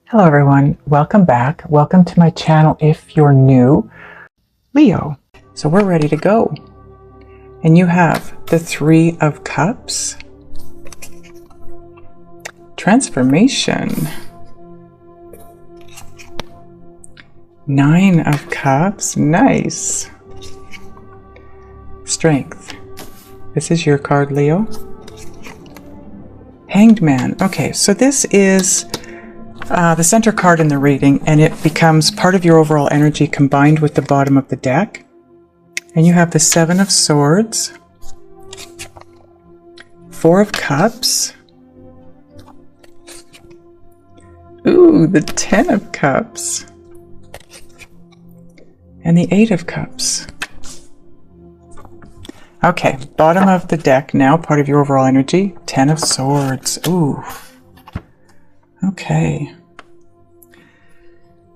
Hello everyone, welcome back. Welcome to my channel if you're new, Leo. So we're ready to go. And you have the Three of Cups, Transformation, Nine of Cups, nice, Strength. This is your card, Leo. Hanged Man. Okay, so this is the center card in the reading, and it becomes part of your overall energy combined with the bottom of the deck. And you have the Seven of Swords, Four of Cups, ooh, the Ten of Cups, and the Eight of Cups. Okay, bottom of the deck now, part of your overall energy, Ten of Swords, ooh. Okay.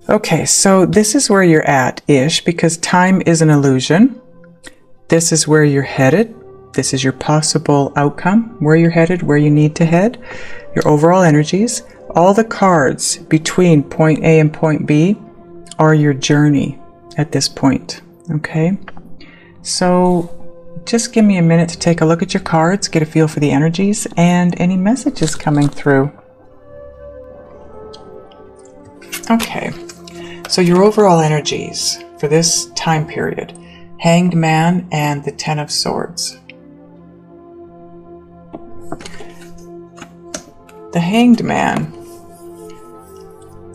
Okay, so this is where you're at-ish, because time is an illusion. This is where you're headed. This is your possible outcome, where you're headed, where you need to head, your overall energies. All the cards between point A and point B are your journey at this point, okay? So just give me a minute to take a look at your cards, get a feel for the energies, and any messages coming through. Okay, so your overall energies for this time period, Hanged Man and the Ten of Swords. The Hanged Man,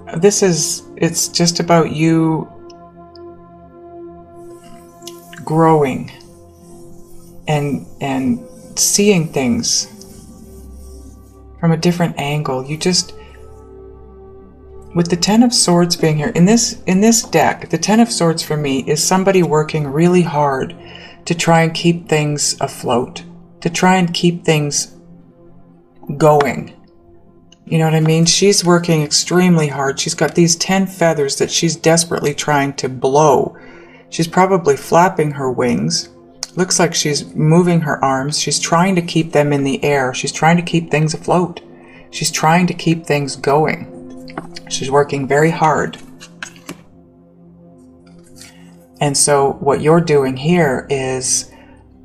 it's just about you growing and seeing things from a different angle. You just, with the Ten of Swords being here, in this deck, the Ten of Swords for me is somebody working really hard to try and keep things afloat, to try and keep things going. You know what I mean? She's working extremely hard. She's got these 10 feathers that she's desperately trying to blow. She's probably flapping her wings. Looks like she's moving her arms. She's trying to keep them in the air. She's trying to keep things afloat. She's trying to keep things going. She's working very hard. And so what you're doing here is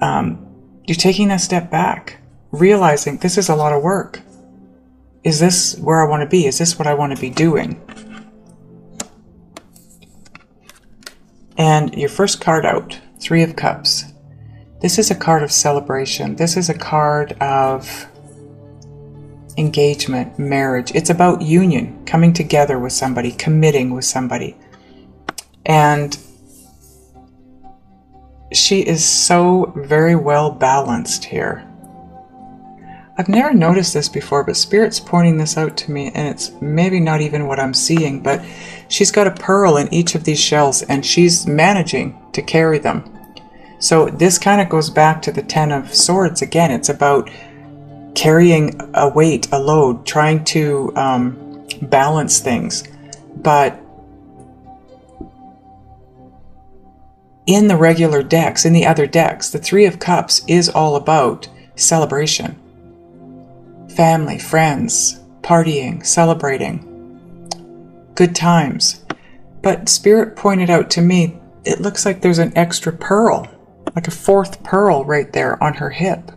you're taking a step back, realizing this is a lot of work. Is this where I want to be? Is this what I want to be doing? And your first card out, Three of Cups. This is a card of celebration. This is a card of engagement, marriage. It's about union, coming together with somebody, committing with somebody. And she is so very well balanced here. I've never noticed this before, but Spirit's pointing this out to me, and it's maybe not even what I'm seeing, but she's got a pearl in each of these shells, and she's managing to carry them. So this kind of goes back to the Ten of Swords again. It's about carrying a weight, a load, trying to balance things. But in the regular decks, in the other decks, the Three of Cups is all about celebration. Family, friends, partying, celebrating, good times. But Spirit pointed out to me, it looks like there's an extra pearl, like a fourth pearl right there on her hip.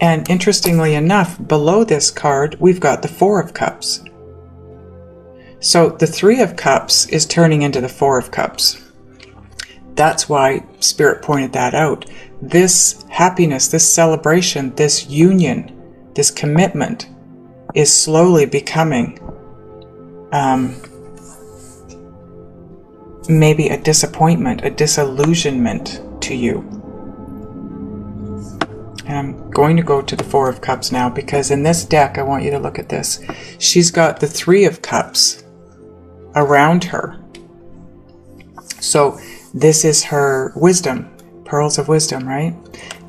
And interestingly enough, below this card, we've got the Four of Cups. So the Three of Cups is turning into the Four of Cups. That's why Spirit pointed that out. This happiness, this celebration, this union, this commitment is slowly becoming maybe a disappointment, a disillusionment to you. And I'm going to go to the Four of Cups now, because in this deck, I want you to look at this. She's got the Three of Cups around her. So this is her wisdom, pearls of wisdom, right?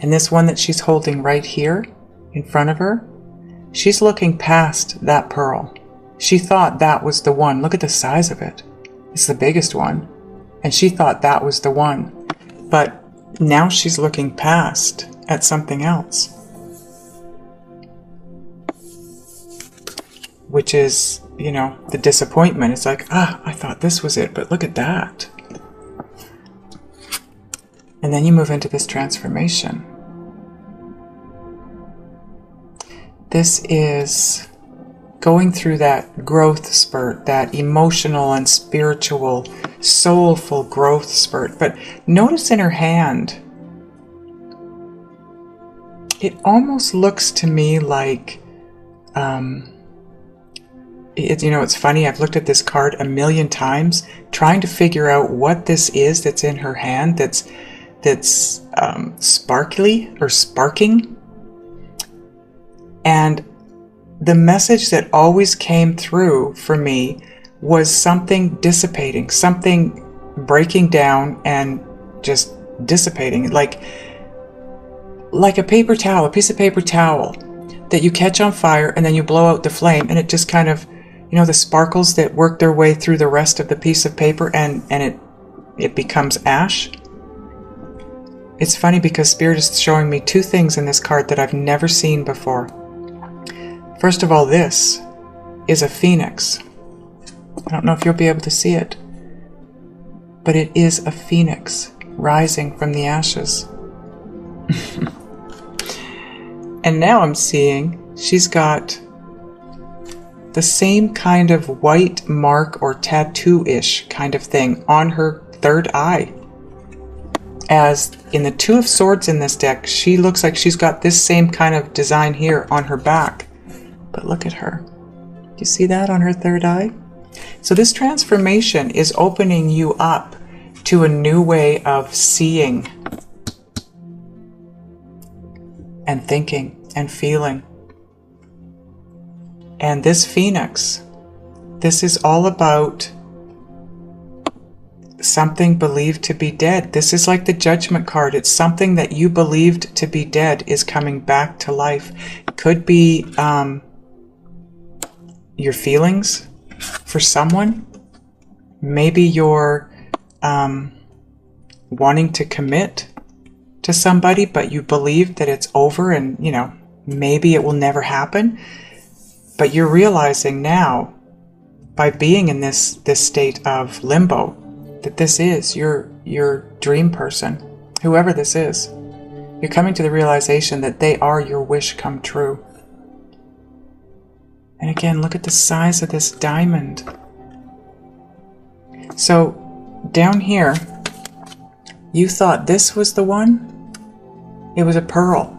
And this one that she's holding right here in front of her, she's looking past that pearl. She thought that was the one. Look at the size of it. It's the biggest one. And she thought that was the one. But now she's looking past at something else. which is, you know, the disappointment. It's like, I thought this was it, but look at that. And then you move into this transformation. This is going through that growth spurt, that emotional and spiritual, soulful growth spurt. But notice in her hand, it almost looks to me like, it's funny, I've looked at this card a million times, trying to figure out what this is that's in her hand that's sparkly or sparking. And the message that always came through for me was something dissipating, something breaking down and just dissipating, like a paper towel, a piece of paper towel that you catch on fire and then you blow out the flame, and it just kind of, you know, the sparkles that work their way through the rest of the piece of paper, and it becomes ash. It's funny because Spirit is showing me two things in this card that I've never seen before. First of all, this is a phoenix. I don't know if you'll be able to see it, but it is a phoenix rising from the ashes. And now I'm seeing she's got the same kind of white mark or tattoo-ish kind of thing on her third eye. As in the Two of Swords in this deck, she looks like she's got this same kind of design here on her back. But look at her. Do you see that on her third eye? So this transformation is opening you up to a new way of seeing and thinking and feeling. And this phoenix, this is all about something believed to be dead. This is like the Judgment card. It's something that you believed to be dead is coming back to life. It could be your feelings for someone. Maybe you're wanting to commit to somebody, but you believe that it's over and, you know, maybe it will never happen. But you're realizing now, by being in this state of limbo, that this is your dream person, whoever this is. You're coming to the realization that they are your wish come true. And again, look at the size of this diamond. So down here, you thought this was the one? It was a pearl.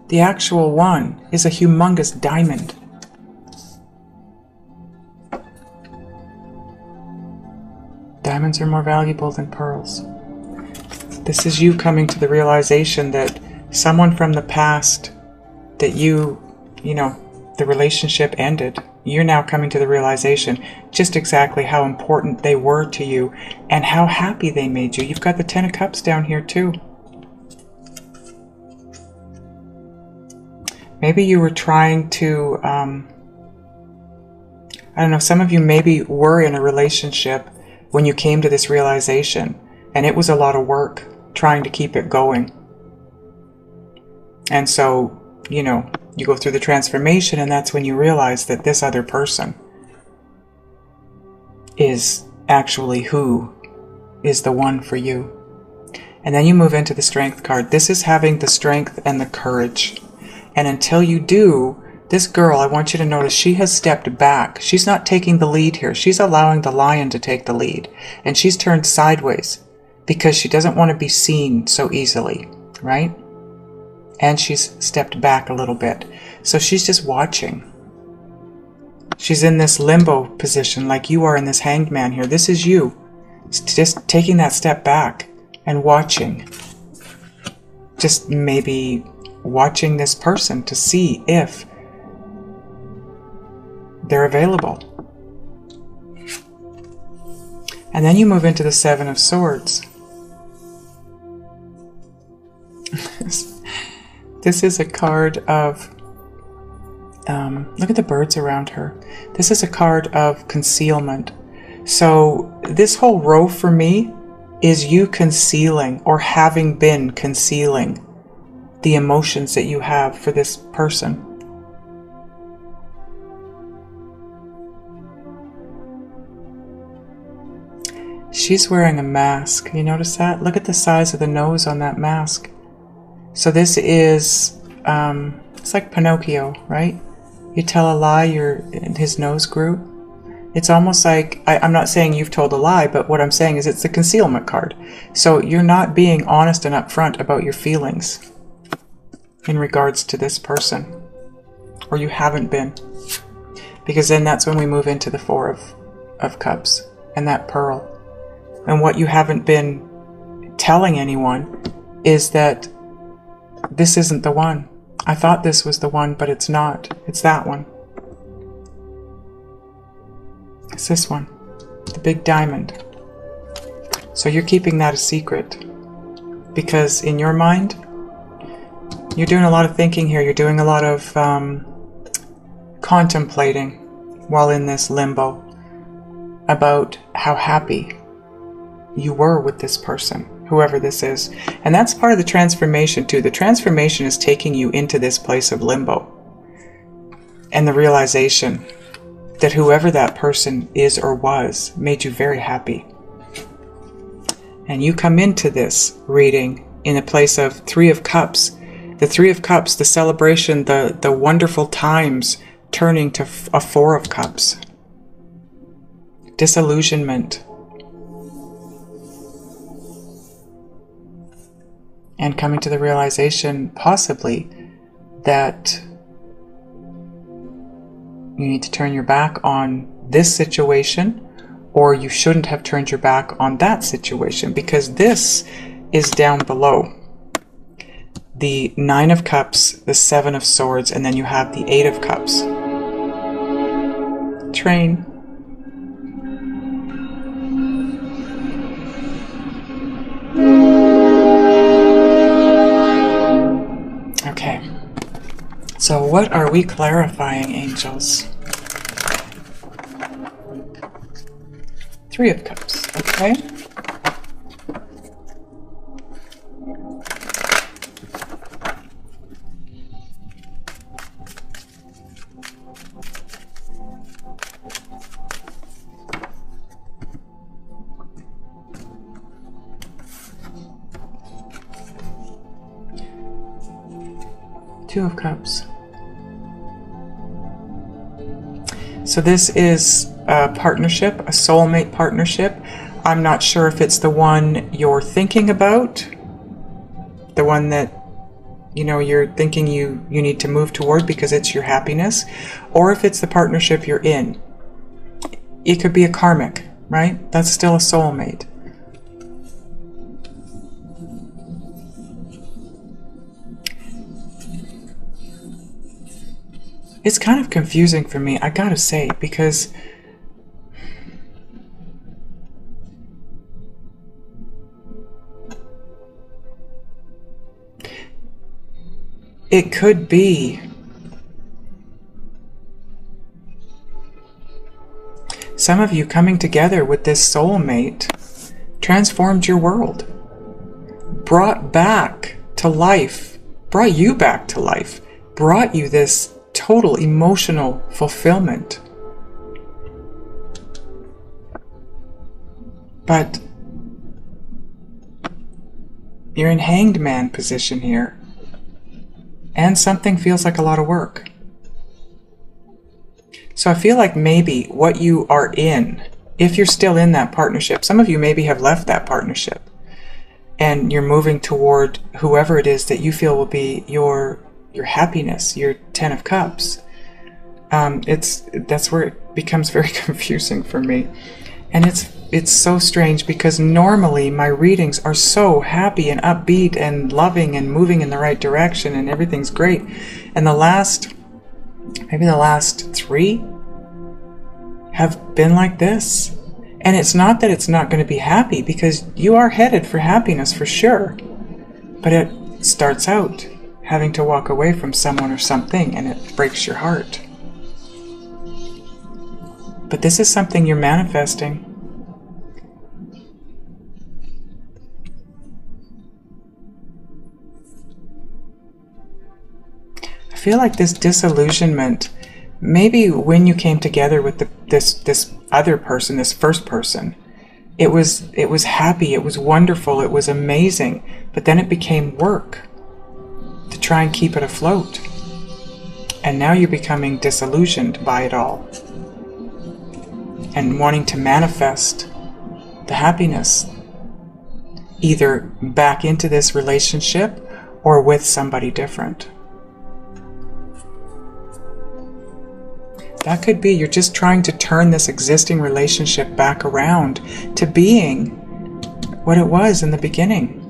The actual one is a humongous diamond. Diamonds are more valuable than pearls. This is you coming to the realization that someone from the past that you know, the relationship ended. You're now coming to the realization just exactly how important they were to you and how happy they made you. You've got the Ten of Cups down here too. Maybe you were trying to, I don't know, some of you maybe were in a relationship when you came to this realization, and it was a lot of work trying to keep it going. And so, you know, you go through the transformation, and that's when you realize that this other person is actually who is the one for you. And then you move into the Strength card. This is having the strength and the courage. And until you do, this girl, I want you to notice she has stepped back. She's not taking the lead here. She's allowing the lion to take the lead. And she's turned sideways because she doesn't want to be seen so easily, right? And she's stepped back a little bit. So she's just watching. She's in this limbo position like you are in this Hanged Man here. This is you. It's just taking that step back and watching. Just maybe watching this person to see if they're available. And then you move into the Seven of Swords. This is a card of, look at the birds around her. This is a card of concealment. So this whole row for me is you concealing or having been concealing the emotions that you have for this person. She's wearing a mask. You notice that? Look at the size of the nose on that mask. So this is, it's like Pinocchio, right? You tell a lie, his nose grew. It's almost like, I'm not saying you've told a lie, but what I'm saying is it's the concealment card. So you're not being honest and upfront about your feelings in regards to this person. Or you haven't been. Because then that's when we move into the Four of Cups and that pearl. And what you haven't been telling anyone is that this isn't the one. I thought this was the one, but it's not. It's that one. It's this one. The big diamond. So you're keeping that a secret. Because in your mind, you're doing a lot of thinking here. You're doing a lot of contemplating while in this limbo about how happy you were with this person, whoever this is. And that's part of the transformation too. The transformation is taking you into this place of limbo and the realization that whoever that person is or was made you very happy. And you come into this reading in a place of Three of Cups. The Three of Cups, the celebration, the wonderful times turning to a Four of Cups. Disillusionment. And coming to the realization, possibly, that you need to turn your back on this situation, or you shouldn't have turned your back on that situation, because this is down below. The Nine of Cups, the Seven of Swords, and then you have the Eight of Cups. Train. Okay. So what are we clarifying, angels? Three of Cups, okay? Two of Cups. So this is a partnership, a soulmate partnership. I'm not sure if it's the one you're thinking about, the one that you're thinking you need to move toward because it's your happiness, or if it's the partnership you're in. It could be a karmic, right? That's still a soulmate. It's kind of confusing for me, I gotta say, because it could be some of you coming together with this soulmate transformed your world, brought back to life, brought you back to life, brought you this total emotional fulfillment. But you're in hanged man position here, and something feels like a lot of work. So I feel like maybe what you are in, if you're still in that partnership, some of you maybe have left that partnership and you're moving toward whoever it is that you feel will be your happiness, your Ten of Cups. That's where it becomes very confusing for me. And it's so strange because normally my readings are so happy and upbeat and loving and moving in the right direction and everything's great. And maybe the last three have been like this. And it's not that it's not going to be happy, because you are headed for happiness for sure. But it starts out having to walk away from someone or something, and it breaks your heart. But this is something you're manifesting. I feel like this disillusionment, maybe when you came together with this other person, this first person, It was happy, it was wonderful, it was amazing, but then it became work to try and keep it afloat. And now you're becoming disillusioned by it all and wanting to manifest the happiness either back into this relationship or with somebody different. That could be you're just trying to turn this existing relationship back around to being what it was in the beginning.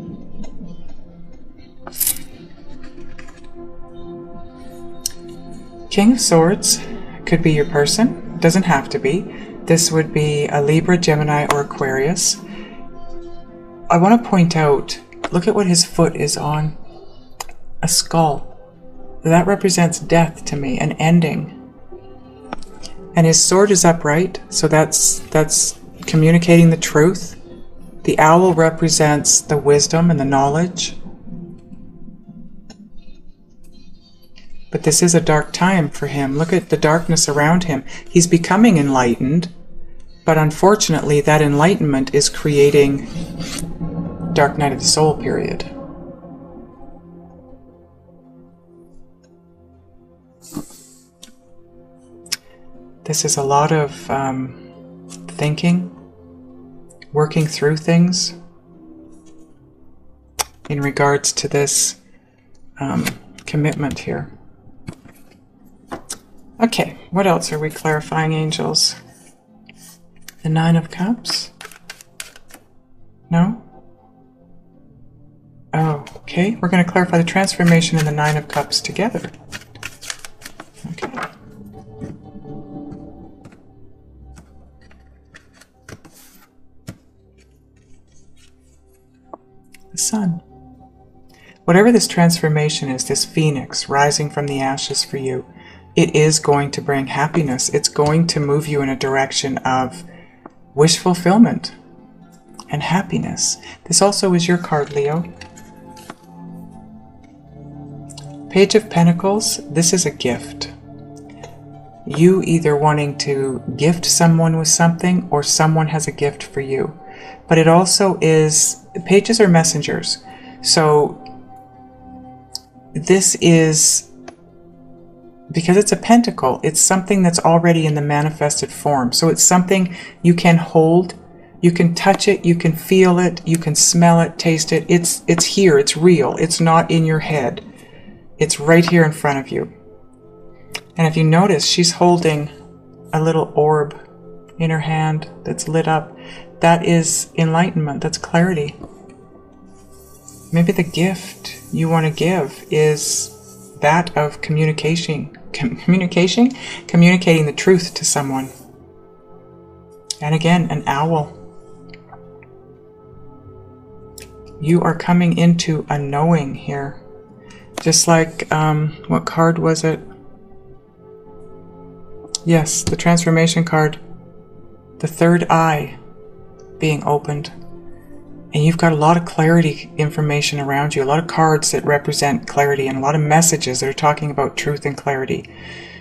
King of Swords could be your person, doesn't have to be. This would be a Libra, Gemini, or Aquarius. I want to point out, look at what his foot is on. A skull. That represents death to me, an ending. And his sword is upright, so that's communicating the truth. The owl represents the wisdom and the knowledge. But this is a dark time for him. Look at the darkness around him. He's becoming enlightened, but unfortunately that enlightenment is creating dark night of the soul period. This is a lot of thinking, working through things in regards to this commitment here. Okay, what else are we clarifying, angels? The Nine of Cups? No? Oh, okay. We're going to clarify the transformation in the Nine of Cups together. Okay. The Sun. Whatever this transformation is, this phoenix rising from the ashes for you, it is going to bring happiness. It's going to move you in a direction of wish fulfillment and happiness. This also is your card, Leo. Page of Pentacles, this is a gift. You either wanting to gift someone with something or someone has a gift for you. But it also is, pages are messengers. So this is, because it's a pentacle, it's something that's already in the manifested form. So it's something you can hold, you can touch it, you can feel it, you can smell it, taste it. It's here, it's real. It's not in your head. It's right here in front of you. And if you notice, she's holding a little orb in her hand that's lit up. That is enlightenment, that's clarity. Maybe the gift you want to give is that of communicating the truth to someone. And again, an owl. You are coming into a knowing here. Just like, what card was it? Yes, the transformation card. The third eye being opened. And you've got a lot of clarity information around you, a lot of cards that represent clarity and a lot of messages that are talking about truth and clarity.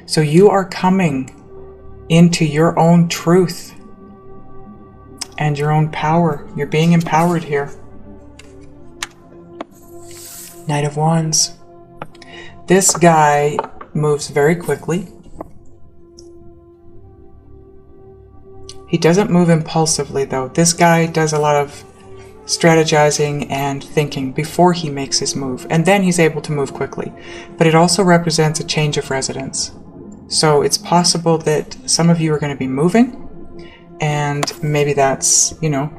So you are coming into your own truth and your own power. You're being empowered here. Knight of Wands. This guy moves very quickly. He doesn't move impulsively though. This guy does a lot of strategizing and thinking before he makes his move, and then he's able to move quickly. But it also represents a change of residence. So it's possible that some of you are going to be moving, and maybe that's, you know,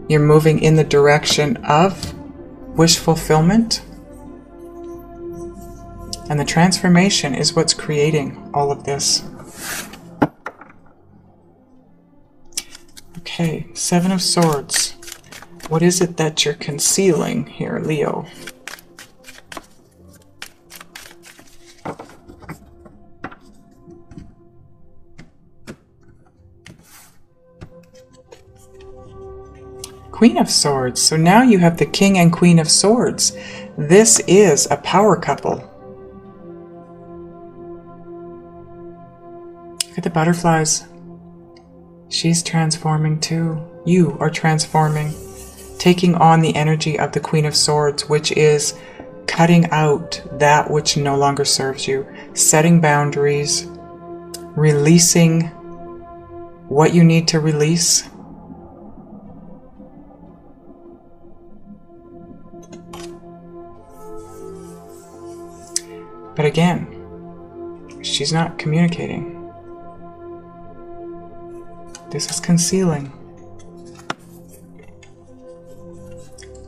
you're moving in the direction of wish fulfillment. And the transformation is what's creating all of this. Okay, Seven of Swords. What is it that you're concealing here, Leo? Queen of Swords. So now you have the King and Queen of Swords. This is a power couple. Look at the butterflies. She's transforming too. You are transforming, taking on the energy of the Queen of Swords, which is cutting out that which no longer serves you, setting boundaries, releasing what you need to release. But again, she's not communicating. This is concealing.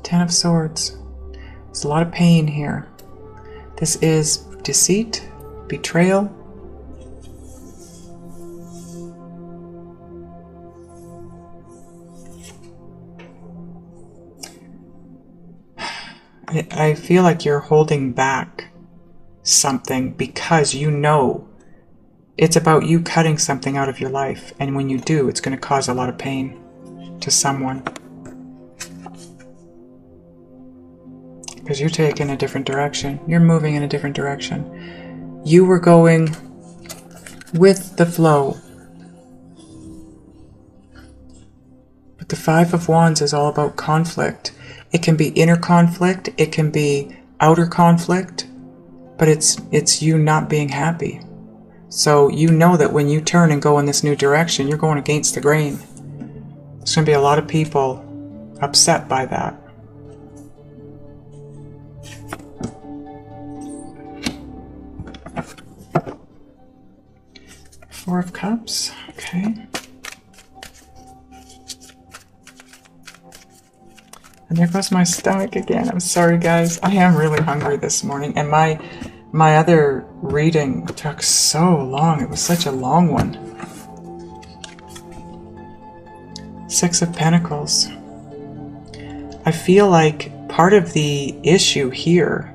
Ten of Swords. There's a lot of pain here. This is deceit, betrayal. I feel like you're holding back something because you know it's about you cutting something out of your life, and when you do, it's going to cause a lot of pain to someone because you're taking a different direction. You're moving in a different direction. You were going with the flow, but the Five of Wands is all about conflict. It can be inner conflict, it can be outer conflict, but it's you not being happy. So you know that when you turn and go in this new direction, you're going against the grain. There's going to be a lot of people upset by that. Four of Cups, okay. And there goes my stomach again. I'm sorry, guys. I am really hungry this morning, and my other reading took so long. It was such a long one. Six of Pentacles. I feel like part of the issue here,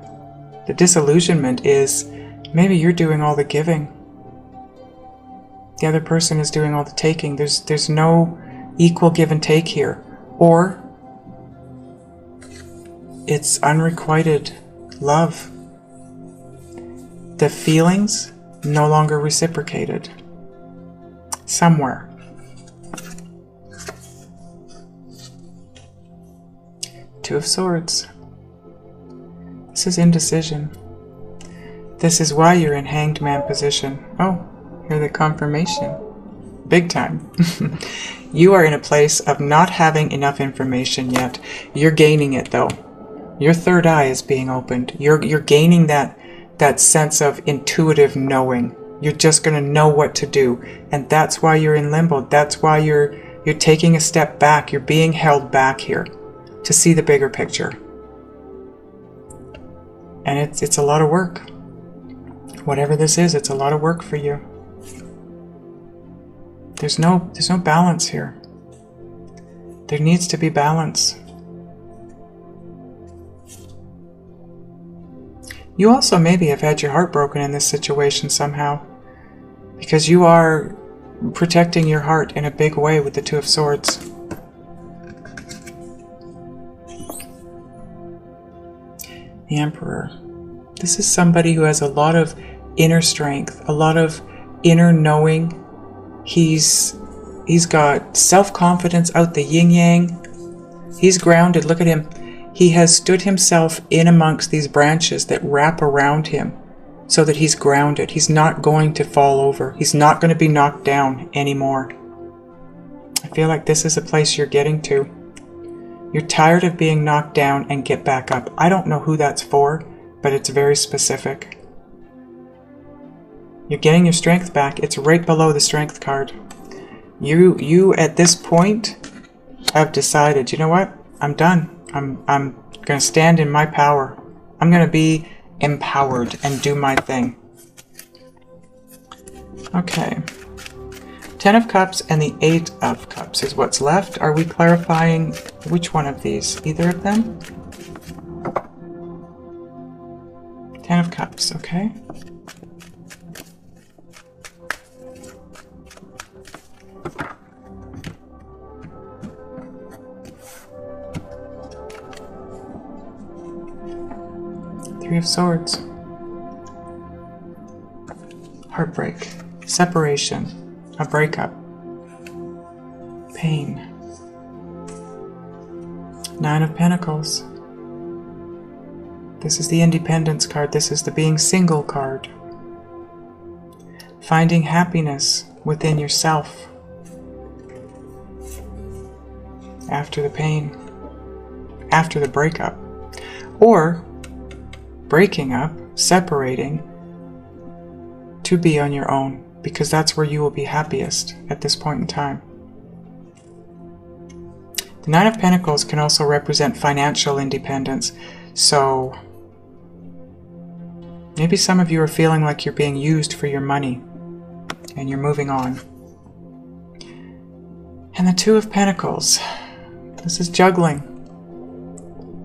the disillusionment, is maybe you're doing all the giving. The other person is doing all the taking. There's no equal give and take here. Or it's unrequited love. The feelings no longer reciprocated. Somewhere. Two of Swords. This is indecision. This is why you're in Hanged Man position. Oh, here's the confirmation. Big time. You are in a place of not having enough information yet. You're gaining it though. Your third eye is being opened. You're gaining that sense of intuitive knowing. You're just going to know what to do. And that's why you're in limbo. That's why you're taking a step back. You're being held back here to see the bigger picture. And it's a lot of work. Whatever this is, it's a lot of work for you. There's no balance here. There needs to be balance. You also maybe have had your heart broken in this situation somehow, because you are protecting your heart in a big way with the Two of Swords. The Emperor. This is somebody who has a lot of inner strength, a lot of inner knowing. He's got self-confidence out the yin-yang. He's grounded. Look at him. He has stood himself in amongst these branches that wrap around him so that he's grounded. He's not going to fall over. He's not going to be knocked down anymore. I feel like this is a place you're getting to. You're tired of being knocked down and get back up. I don't know who that's for, but it's very specific. You're getting your strength back. It's right below the Strength card. You at this point have decided, you know what? I'm done. I'm going to stand in my power. I'm going to be empowered and do my thing. Okay. Ten of Cups and the Eight of Cups is what's left. Are we clarifying which one of these? Either of them? Ten of Cups, okay. Three of Swords. Heartbreak. Separation. A breakup. Pain. Nine of Pentacles. This is the independence card. This is the being single card. Finding happiness within yourself after the pain, after the breakup, or breaking up, separating to be on your own, because that's where you will be happiest at this point in time. The Nine of Pentacles can also represent financial independence. So maybe some of you are feeling like you're being used for your money and you're moving on. And the Two of Pentacles. This is juggling.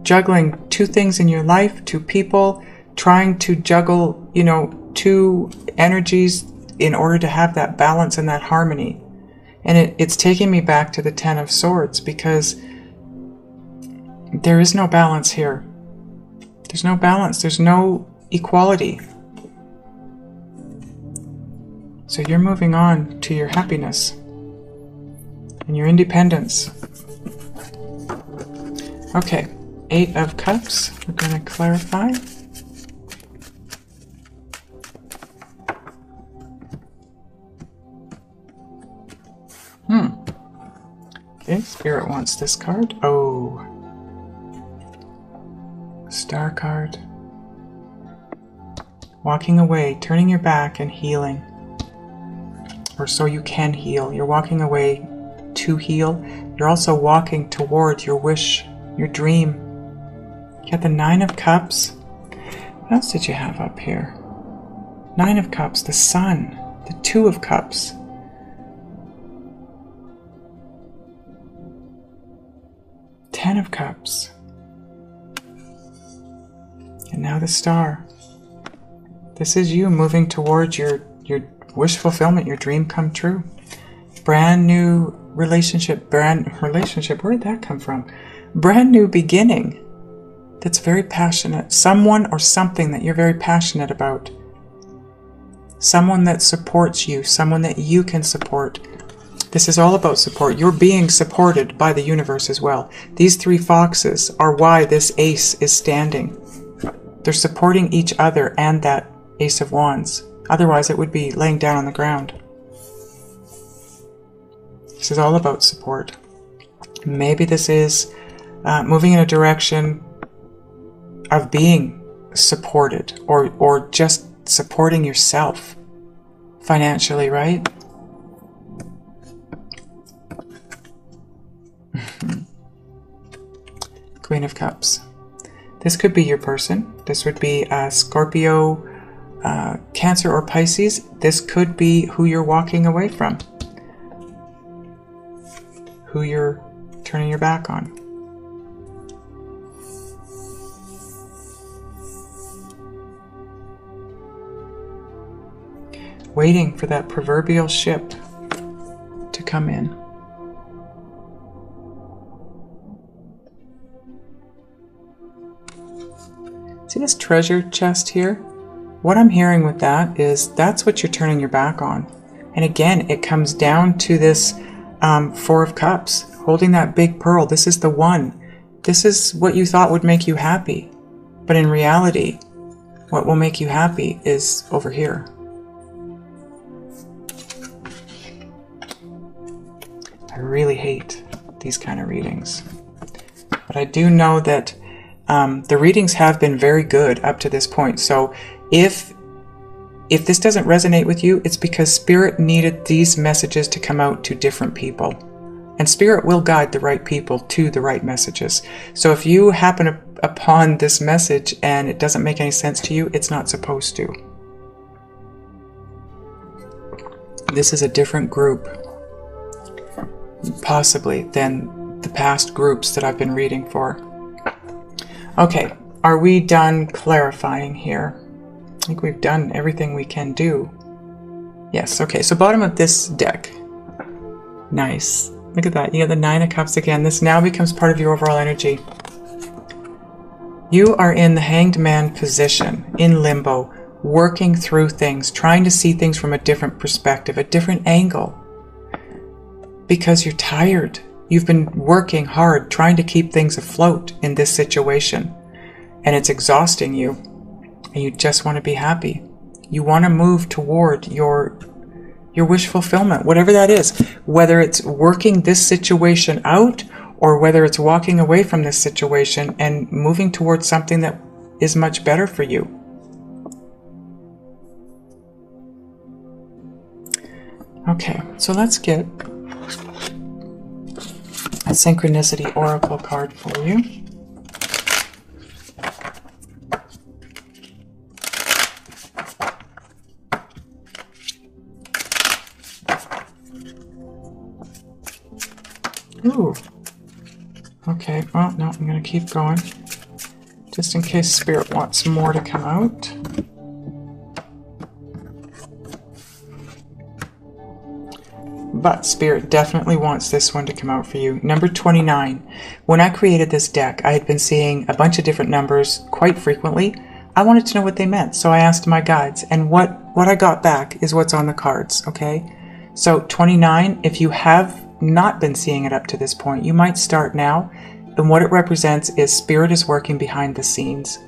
Juggling two things in your life, two people, trying to juggle, two energies in order to have that balance and that harmony. And it's taking me back to the Ten of Swords, because there is no balance here. There's no balance. There's no equality. So you're moving on to your happiness and your independence. Okay, Eight of Cups. We're going to clarify. Okay, Spirit wants this card. Oh. Star card. Walking away, turning your back and healing. Or so you can heal. You're walking away to heal. You're also walking toward your wish, your dream. You got the Nine of Cups. What else did you have up here? Nine of Cups, the Sun, the Two of Cups. Ten of Cups. And now the Star. This is you moving towards your wish fulfillment, your dream come true. Brand new relationship. Where did that come from? Brand new beginning that's very passionate. Someone or something that you're very passionate about. Someone that supports you. Someone that you can support. This is all about support. You're being supported by the universe as well. These three foxes are why this ace is standing. They're supporting each other and that Ace of Wands. Otherwise, it would be laying down on the ground. This is all about support. Maybe this is moving in a direction of being supported, or just supporting yourself financially, right? Queen of Cups. This could be your person. This would be Scorpio, Cancer, or Pisces. This could be who you're walking away from, who you're turning your back on. Waiting for that proverbial ship to come in. See this treasure chest here? What I'm hearing with that is that's what you're turning your back on. And again, it comes down to this Four of Cups, holding that big pearl. This is the one. This is what you thought would make you happy. But in reality, what will make you happy is over here. I really hate these kind of readings. But I do know that the readings have been very good up to this point. So if this doesn't resonate with you, it's because Spirit needed these messages to come out to different people. And Spirit will guide the right people to the right messages. So if you happen upon this message and it doesn't make any sense to you, it's not supposed to. This is a different group, possibly, than the past groups that I've been reading for. Okay, are we done clarifying here? I think we've done everything we can do. Yes, okay, so bottom of this deck. Nice. Look at that, you got the Nine of Cups again. This now becomes part of your overall energy. You are in the Hanged Man position, in limbo, working through things, trying to see things from a different perspective, a different angle. Because you're tired. You've been working hard trying to keep things afloat in this situation, and it's exhausting you, and you just want to be happy. You want to move toward your wish fulfillment, whatever that is, whether it's working this situation out or whether it's walking away from this situation and moving towards something that is much better for you. Okay, so let's get a synchronicity oracle card for you. Ooh. Okay, well, no, I'm going to keep going, just in case Spirit wants more to come out. But Spirit definitely wants this one to come out for you. Number 29. When I created this deck, I had been seeing a bunch of different numbers quite frequently. I wanted to know what they meant, so I asked my guides, and what I got back is what's on the cards, okay? So 29, if you have not been seeing it up to this point, you might start now. And what it represents is Spirit is working behind the scenes.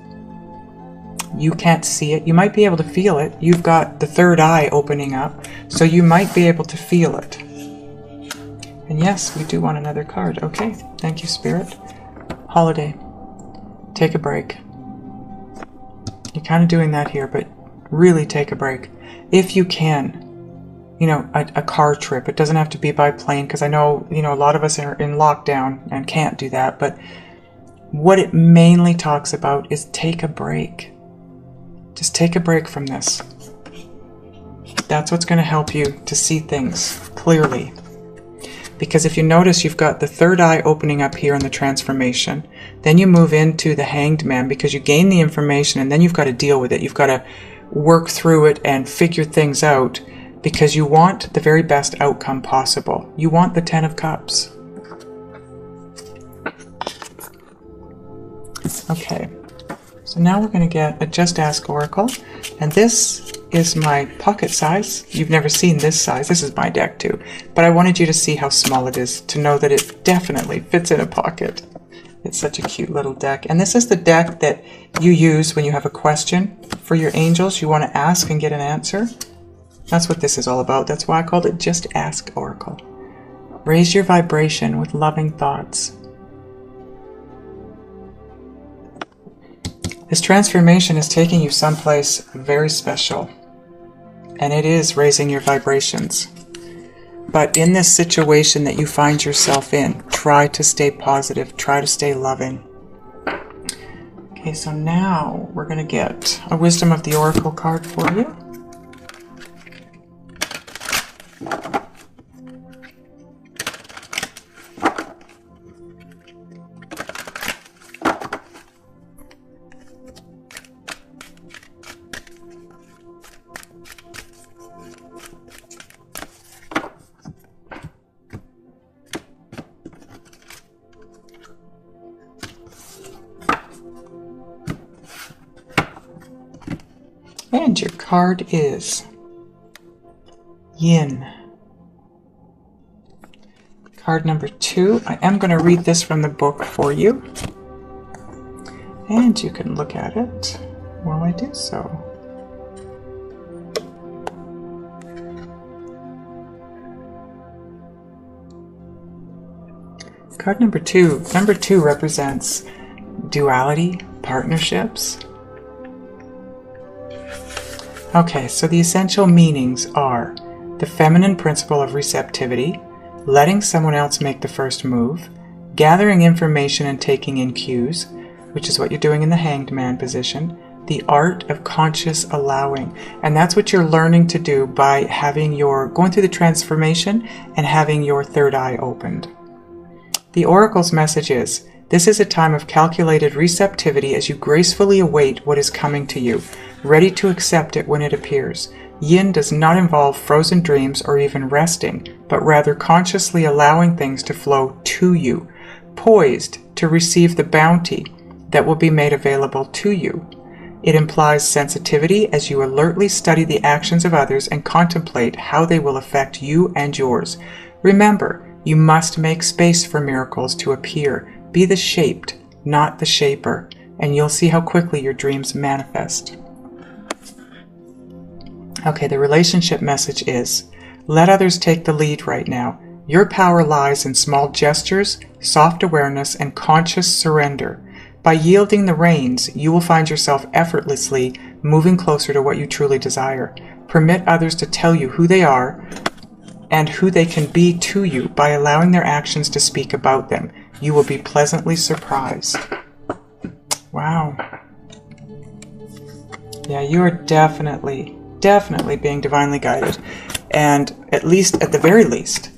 You can't see it. You might be able to feel it. You've got the third eye opening up, so you might be able to feel it. And yes, we do want another card. Okay, thank you, Spirit. Holiday. Take a break. You're kind of doing that here, but really take a break. If you can. You know, a car trip. It doesn't have to be by plane, because I know, you know, a lot of us are in lockdown and can't do that. But what it mainly talks about is take a break. Just take a break from this. That's what's going to help you to see things clearly. Because if you notice, you've got the third eye opening up here in the transformation. Then you move into the Hanged Man because you gain the information, and then you've got to deal with it. You've got to work through it and figure things out, because you want the very best outcome possible. You want the 10 of Cups. Okay, so now we're going to get a Just Ask Oracle, and this is my pocket size. You've never seen this size. This is my deck too, but I wanted you to see how small it is, to know that it definitely fits in a pocket. It's such a cute little deck, and this is the deck that you use when you have a question for your angels. You want to ask and get an answer. That's what this is all about. That's why I called it Just Ask Oracle. Raise your vibration with loving thoughts. This transformation is taking you someplace very special, and it is raising your vibrations. But in this situation that you find yourself in, try to stay positive, try to stay loving. Okay, so now we're going to get a Wisdom of the Oracle card for you. And your card is Yin. Card number 2. I am going to read this from the book for you, and you can look at it while I do so. Card number 2. Number 2 represents duality, partnerships. Okay, so the essential meanings are the feminine principle of receptivity, letting someone else make the first move, gathering information and taking in cues, which is what you're doing in the Hanged Man position, the art of conscious allowing. And that's what you're learning to do by going through the transformation and having your third eye opened. The Oracle's message is, this is a time of calculated receptivity as you gracefully await what is coming to you, ready to accept it when it appears. Yin does not involve frozen dreams or even resting, but rather consciously allowing things to flow to you, poised to receive the bounty that will be made available to you. It implies sensitivity as you alertly study the actions of others and contemplate how they will affect you and yours. Remember, You must make space for miracles to appear. Be the shaped, not the shaper, and you'll see how quickly your dreams manifest. Okay, the relationship message is, let others take the lead right now. Your power lies in small gestures, soft awareness, and conscious surrender. By yielding the reins, you will find yourself effortlessly moving closer to what you truly desire. Permit others to tell you who they are and who they can be to you by allowing their actions to speak about them. You will be pleasantly surprised. Wow. Yeah, you are definitely being divinely guided. And at the very least,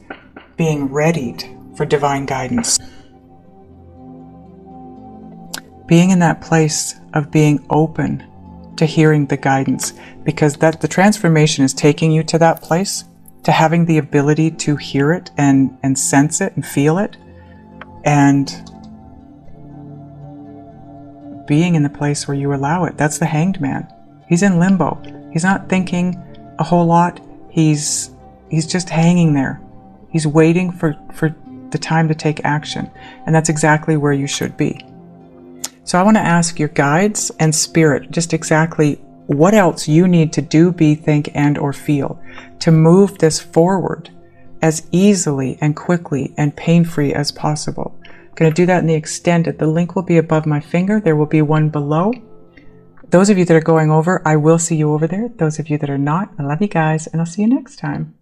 being readied for divine guidance. Being in that place of being open to hearing the guidance, because that the transformation is taking you to that place, to having the ability to hear it and sense it and feel it, and being in the place where you allow it. That's the Hanged Man. He's in limbo. He's not thinking a whole lot. He's just hanging there. He's waiting for the time to take action. And that's exactly where you should be. So I want to ask your guides and spirit just exactly what else you need to do, be, think, and or feel to move this forward as easily and quickly and pain-free as possible. I'm going to do that in the extended. The link will be above my finger. There will be one below. Those of you that are going over, I will see you over there. Those of you that are not, I love you guys, and I'll see you next time.